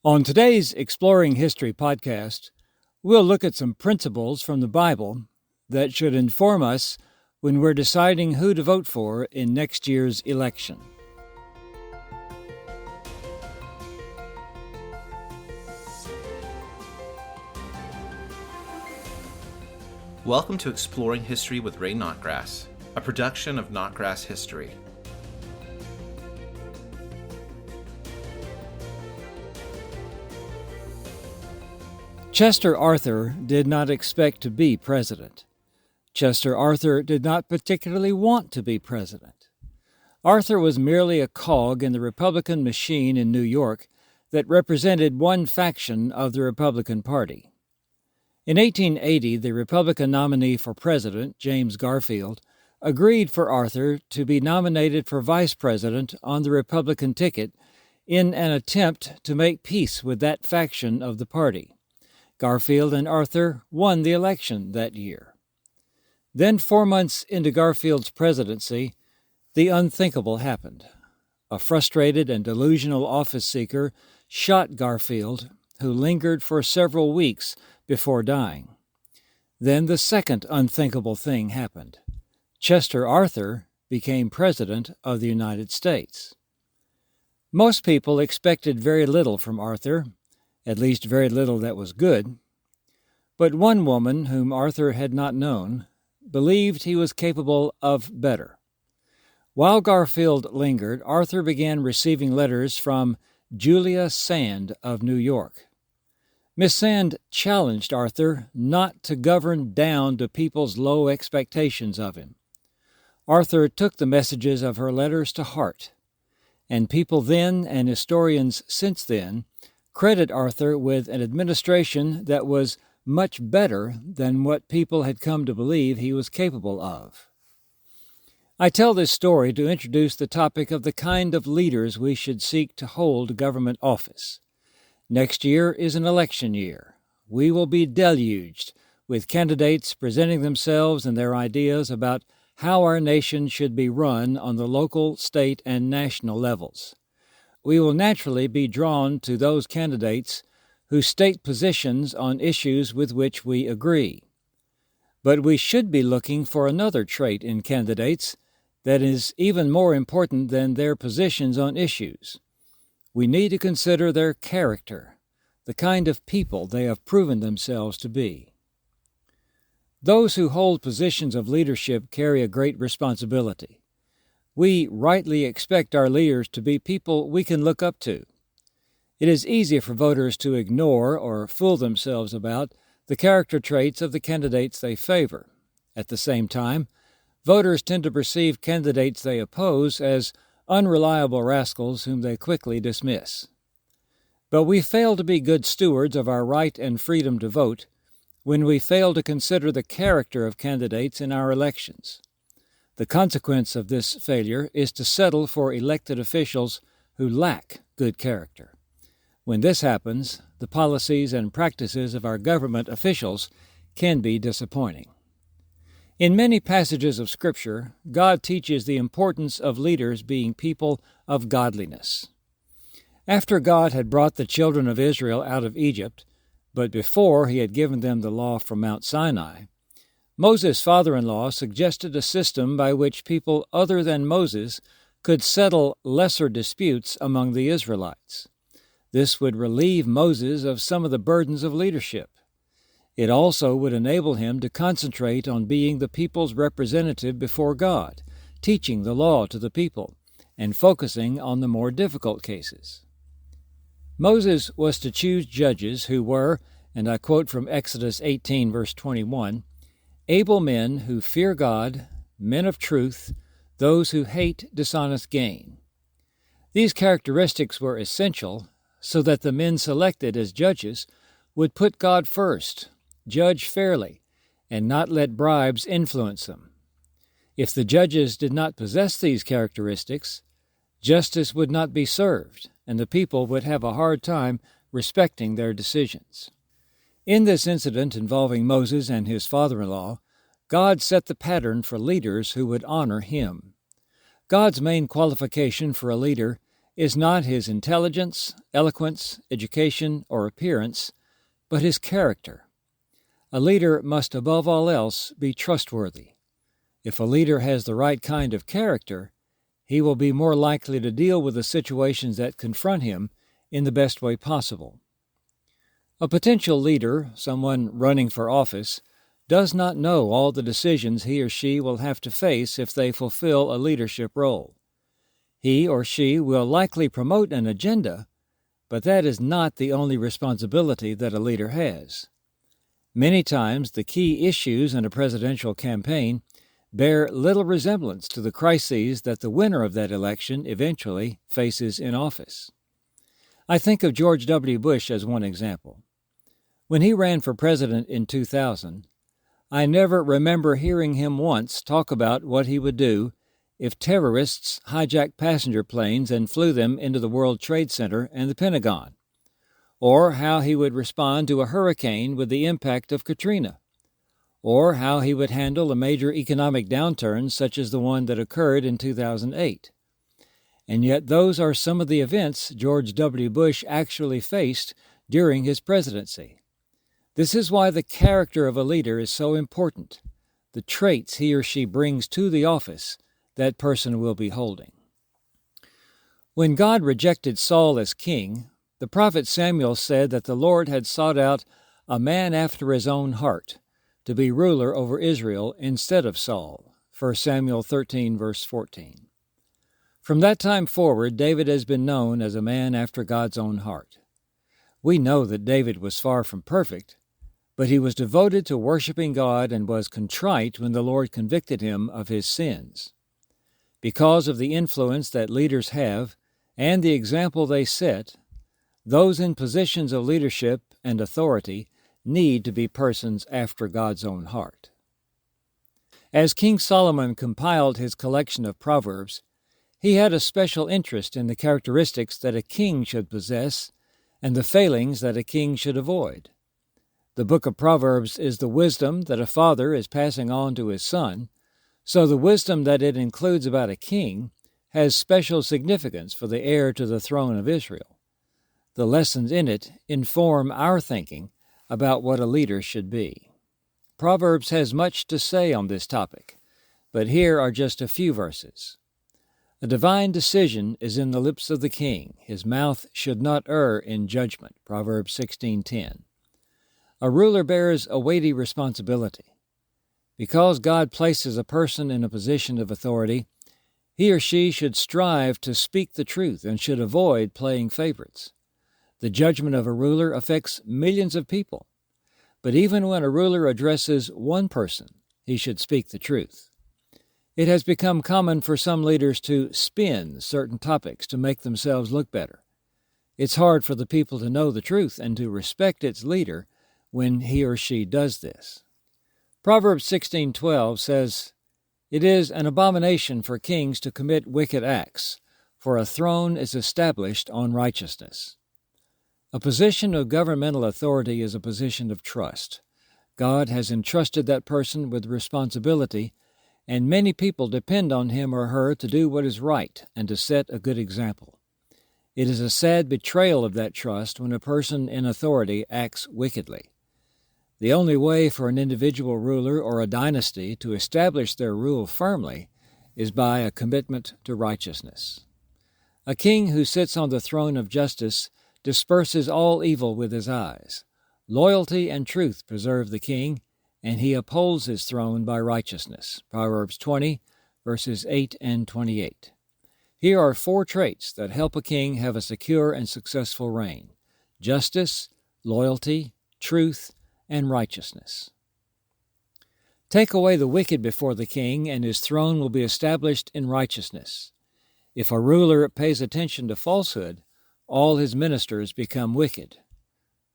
On today's Exploring History podcast, we'll look at some principles from the Bible that should inform us when we're deciding who to vote for in next year's election. Welcome to Exploring History with Ray Notgrass, a production of Notgrass History. Chester Arthur did not expect to be president. Chester Arthur did not particularly want to be president. Arthur was merely a cog in the Republican machine in New York that represented one faction of the Republican Party. In 1880, the Republican nominee for president, James Garfield, agreed for Arthur to be nominated for vice president on the Republican ticket in an attempt to make peace with that faction of the party. Garfield and Arthur won the election that year. Then, 4 months into Garfield's presidency, the unthinkable happened. A frustrated and delusional office seeker shot Garfield, who lingered for several weeks before dying. Then the second unthinkable thing happened. Chester Arthur became President of the United States. Most people expected very little from Arthur, at least very little that was good. But one woman, whom Arthur had not known, believed he was capable of better. While Garfield lingered, Arthur began receiving letters from Julia Sand of New York. Miss Sand challenged Arthur not to govern down to people's low expectations of him. Arthur took the messages of her letters to heart, and people then and historians since then credit Arthur with an administration that was much better than what people had come to believe he was capable of. I tell this story to introduce the topic of the kind of leaders we should seek to hold government office. Next year is an election year. We will be deluged with candidates presenting themselves and their ideas about how our nation should be run on the local, state, and national levels. We will naturally be drawn to those candidates who state positions on issues with which we agree. But we should be looking for another trait in candidates that is even more important than their positions on issues. We need to consider their character, the kind of people they have proven themselves to be. Those who hold positions of leadership carry a great responsibility. We rightly expect our leaders to be people we can look up to. It is easy for voters to ignore or fool themselves about the character traits of the candidates they favor. At the same time, voters tend to perceive candidates they oppose as unreliable rascals whom they quickly dismiss. But we fail to be good stewards of our right and freedom to vote when we fail to consider the character of candidates in our elections. The consequence of this failure is to settle for elected officials who lack good character. When this happens, the policies and practices of our government officials can be disappointing. In many passages of Scripture, God teaches the importance of leaders being people of godliness. After God had brought the children of Israel out of Egypt, but before he had given them the law from Mount Sinai, Moses' father-in-law suggested a system by which people other than Moses could settle lesser disputes among the Israelites. This would relieve Moses of some of the burdens of leadership. It also would enable him to concentrate on being the people's representative before God, teaching the law to the people, and focusing on the more difficult cases. Moses was to choose judges who were, and I quote from Exodus 18, verse 21, able men who fear God, men of truth, those who hate dishonest gain. These characteristics were essential so that the men selected as judges would put God first, judge fairly, and not let bribes influence them. If the judges did not possess these characteristics, justice would not be served, and the people would have a hard time respecting their decisions. In this incident involving Moses and his father-in-law, God set the pattern for leaders who would honor him. God's main qualification for a leader is not his intelligence, eloquence, education, or appearance, but his character. A leader must above all else be trustworthy. If a leader has the right kind of character, he will be more likely to deal with the situations that confront him in the best way possible. A potential leader, someone running for office, does not know all the decisions he or she will have to face if they fulfill a leadership role. He or she will likely promote an agenda, but that is not the only responsibility that a leader has. Many times, the key issues in a presidential campaign bear little resemblance to the crises that the winner of that election eventually faces in office. I think of George W. Bush as one example. When he ran for president in 2000, I never remember hearing him once talk about what he would do if terrorists hijacked passenger planes and flew them into the World Trade Center and the Pentagon, or how he would respond to a hurricane with the impact of Katrina, or how he would handle a major economic downturn such as the one that occurred in 2008. And yet those are some of the events George W. Bush actually faced during his presidency. This is why the character of a leader is so important, the traits he or she brings to the office that person will be holding. When God rejected Saul as king, the prophet Samuel said that the Lord had sought out a man after his own heart to be ruler over Israel instead of Saul. 1 Samuel 13, verse 14. From that time forward, David has been known as a man after God's own heart. We know that David was far from perfect, but he was devoted to worshiping God and was contrite when the Lord convicted him of his sins. Because of the influence that leaders have and the example they set, those in positions of leadership and authority need to be persons after God's own heart. As King Solomon compiled his collection of Proverbs, he had a special interest in the characteristics that a king should possess and the failings that a king should avoid. The book of Proverbs is the wisdom that a father is passing on to his son, so the wisdom that it includes about a king has special significance for the heir to the throne of Israel. The lessons in it inform our thinking about what a leader should be. Proverbs has much to say on this topic, but here are just a few verses. A divine decision is in the lips of the king. His mouth should not err in judgment. Proverbs 16:10. A ruler bears a weighty responsibility. Because God places a person in a position of authority, he or she should strive to speak the truth and should avoid playing favorites. The judgment of a ruler affects millions of people, but even when a ruler addresses one person, he should speak the truth. It has become common for some leaders to spin certain topics to make themselves look better. It's hard for the people to know the truth and to respect its leader when he or she does this. Proverbs 16:12 says, "It is an abomination for kings to commit wicked acts, for a throne is established on righteousness." A position of governmental authority is a position of trust. God has entrusted that person with responsibility, and many people depend on him or her to do what is right and to set a good example. It is a sad betrayal of that trust when a person in authority acts wickedly. The only way for an individual ruler or a dynasty to establish their rule firmly is by a commitment to righteousness. A king who sits on the throne of justice disperses all evil with his eyes. Loyalty and truth preserve the king, and he upholds his throne by righteousness. Proverbs 20, verses 8 and 28. Here are 4 traits that help a king have a secure and successful reign: justice, loyalty, truth, and righteousness. Take away the wicked before the king, and his throne will be established in righteousness. If a ruler pays attention to falsehood, all his ministers become wicked.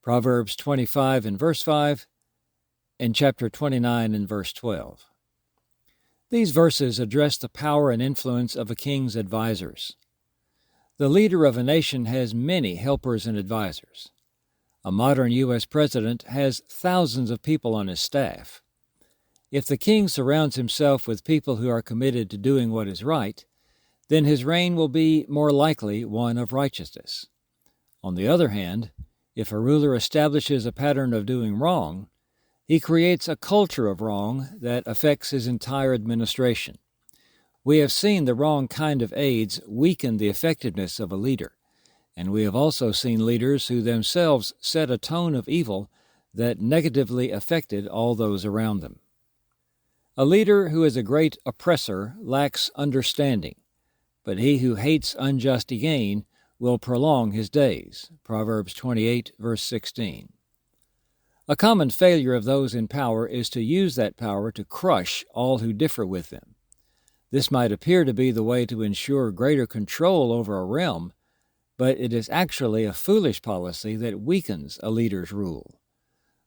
Proverbs 25 and verse 5, and chapter 29 and verse 12. These verses address the power and influence of a king's advisors. The leader of a nation has many helpers and advisors. A modern U.S. president has thousands of people on his staff. If the king surrounds himself with people who are committed to doing what is right, then his reign will be more likely one of righteousness. On the other hand, if a ruler establishes a pattern of doing wrong, he creates a culture of wrong that affects his entire administration. We have seen the wrong kind of aids weaken the effectiveness of a leader, and we have also seen leaders who themselves set a tone of evil that negatively affected all those around them. A leader who is a great oppressor lacks understanding, but he who hates unjust gain will prolong his days. Proverbs 28, verse 16. A common failure of those in power is to use that power to crush all who differ with them. This might appear to be the way to ensure greater control over a realm, but it is actually a foolish policy that weakens a leader's rule.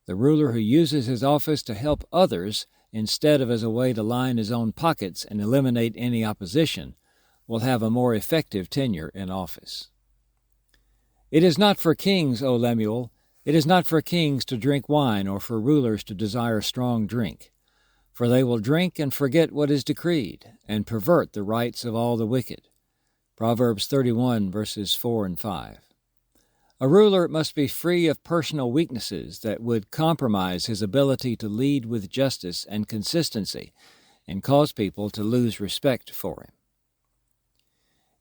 The ruler who uses his office to help others instead of as a way to line his own pockets and eliminate any opposition will have a more effective tenure in office. It is not for kings, O Lemuel, it is not for kings to drink wine or for rulers to desire strong drink, for they will drink and forget what is decreed, and pervert the rights of all the wicked. Proverbs 31, verses 4 and 5. A ruler must be free of personal weaknesses that would compromise his ability to lead with justice and consistency and cause people to lose respect for him.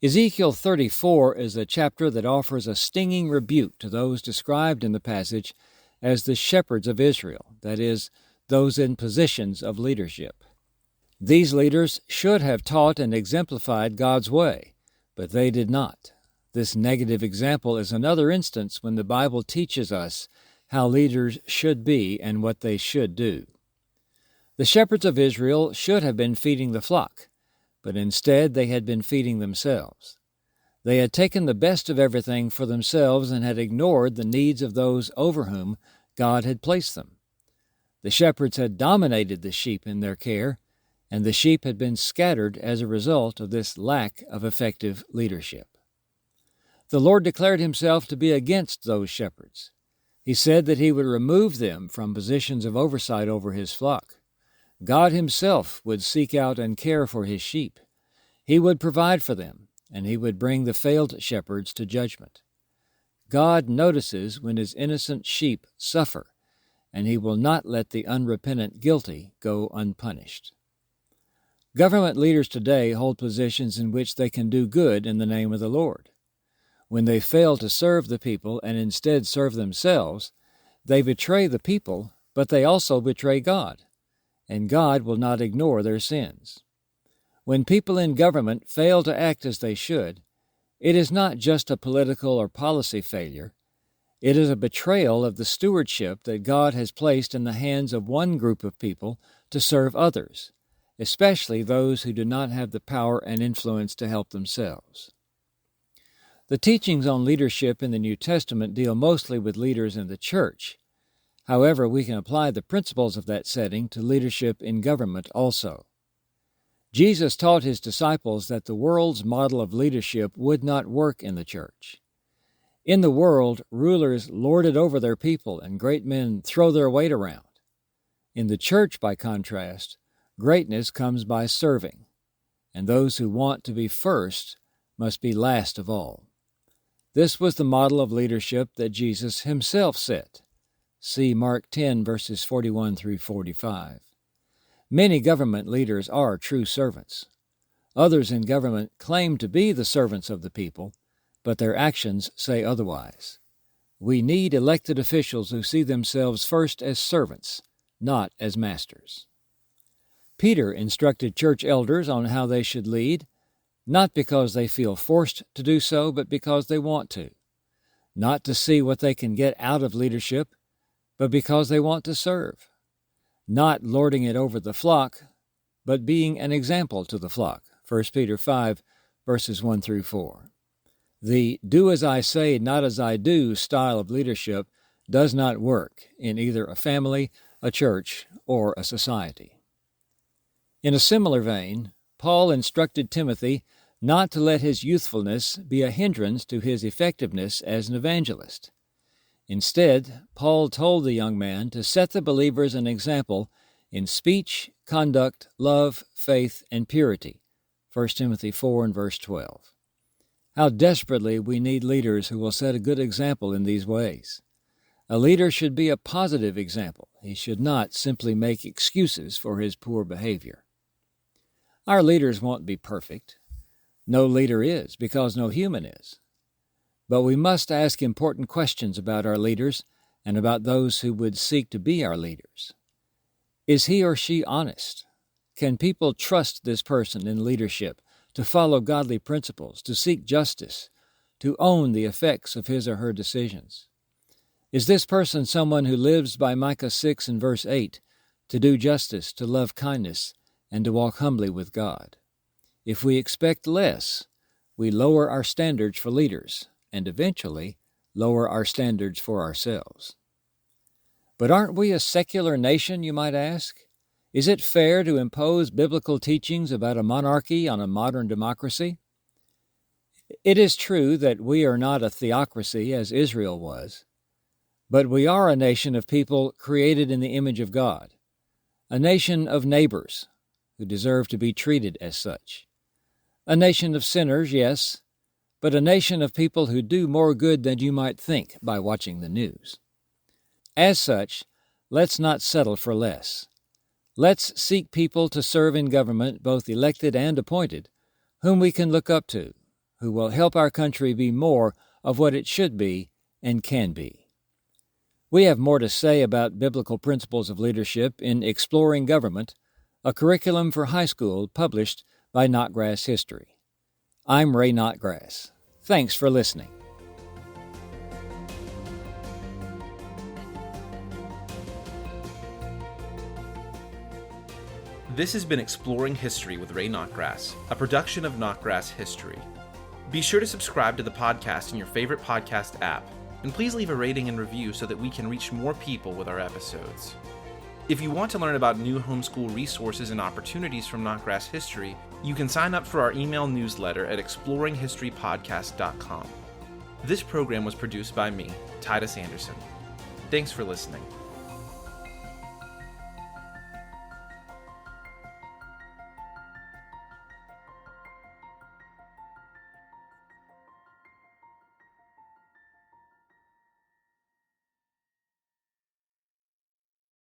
Ezekiel 34 is a chapter that offers a stinging rebuke to those described in the passage as the shepherds of Israel, that is, those in positions of leadership. These leaders should have taught and exemplified God's way, but they did not. This negative example is another instance when the Bible teaches us how leaders should be and what they should do. The shepherds of Israel should have been feeding the flock, but instead they had been feeding themselves. They had taken the best of everything for themselves and had ignored the needs of those over whom God had placed them. The shepherds had dominated the sheep in their care, and the sheep had been scattered as a result of this lack of effective leadership. The Lord declared himself to be against those shepherds. He said that he would remove them from positions of oversight over his flock. God himself would seek out and care for his sheep. He would provide for them, and he would bring the failed shepherds to judgment. God notices when his innocent sheep suffer, and he will not let the unrepentant guilty go unpunished. Government leaders today hold positions in which they can do good in the name of the Lord. When they fail to serve the people and instead serve themselves, they betray the people, but they also betray God, and God will not ignore their sins. When people in government fail to act as they should, it is not just a political or policy failure. It is a betrayal of the stewardship that God has placed in the hands of one group of people to serve others, especially those who do not have the power and influence to help themselves. The teachings on leadership in the New Testament deal mostly with leaders in the church. However, we can apply the principles of that setting to leadership in government also. Jesus taught his disciples that the world's model of leadership would not work in the church. In the world, rulers lord it over their people, and great men throw their weight around. In the church, by contrast, greatness comes by serving, and those who want to be first must be last of all. This was the model of leadership that Jesus himself set. See Mark 10, verses 41 through 45. Many government leaders are true servants. Others in government claim to be the servants of the people, but their actions say otherwise. We need elected officials who see themselves first as servants, not as masters. Peter instructed church elders on how they should lead, not because they feel forced to do so, but because they want to. Not to see what they can get out of leadership, but because they want to serve. Not lording it over the flock, but being an example to the flock. 1 Peter 5, verses 1 through 4. The do as I say, not as I do style of leadership does not work in either a family, a church, or a society. In a similar vein, Paul instructed Timothy not to let his youthfulness be a hindrance to his effectiveness as an evangelist. Instead, Paul told the young man to set the believers an example in speech, conduct, love, faith, and purity, 1 Timothy 4 and verse 12. How desperately we need leaders who will set a good example in these ways. A leader should be a positive example. He should not simply make excuses for his poor behavior. Our leaders won't be perfect. No leader is, because no human is. But we must ask important questions about our leaders and about those who would seek to be our leaders. Is he or she honest? Can people trust this person in leadership to follow godly principles, to seek justice, to own the effects of his or her decisions? Is this person someone who lives by Micah 6 and verse 8, to do justice, to love kindness, and to walk humbly with God? If we expect less, we lower our standards for leaders, and eventually lower our standards for ourselves. But aren't we a secular nation, you might ask? Is it fair to impose biblical teachings about a monarchy on a modern democracy? It is true that we are not a theocracy as Israel was, but we are a nation of people created in the image of God, a nation of neighbors who deserve to be treated as such, a nation of sinners, yes, but a nation of people who do more good than you might think by watching the news. As such, let's not settle for less. Let's seek people to serve in government, both elected and appointed, whom we can look up to, who will help our country be more of what it should be and can be. We have more to say about biblical principles of leadership in Exploring Government, a curriculum for high school published by Notgrass History. I'm Ray Notgrass. Thanks for listening. This has been Exploring History with Ray Notgrass, a production of Notgrass History. Be sure to subscribe to the podcast in your favorite podcast app, and please leave a rating and review so that we can reach more people with our episodes. If you want to learn about new homeschool resources and opportunities from Notgrass History, you can sign up for our email newsletter at exploringhistorypodcast.com. This program was produced by me, Titus Anderson. Thanks for listening.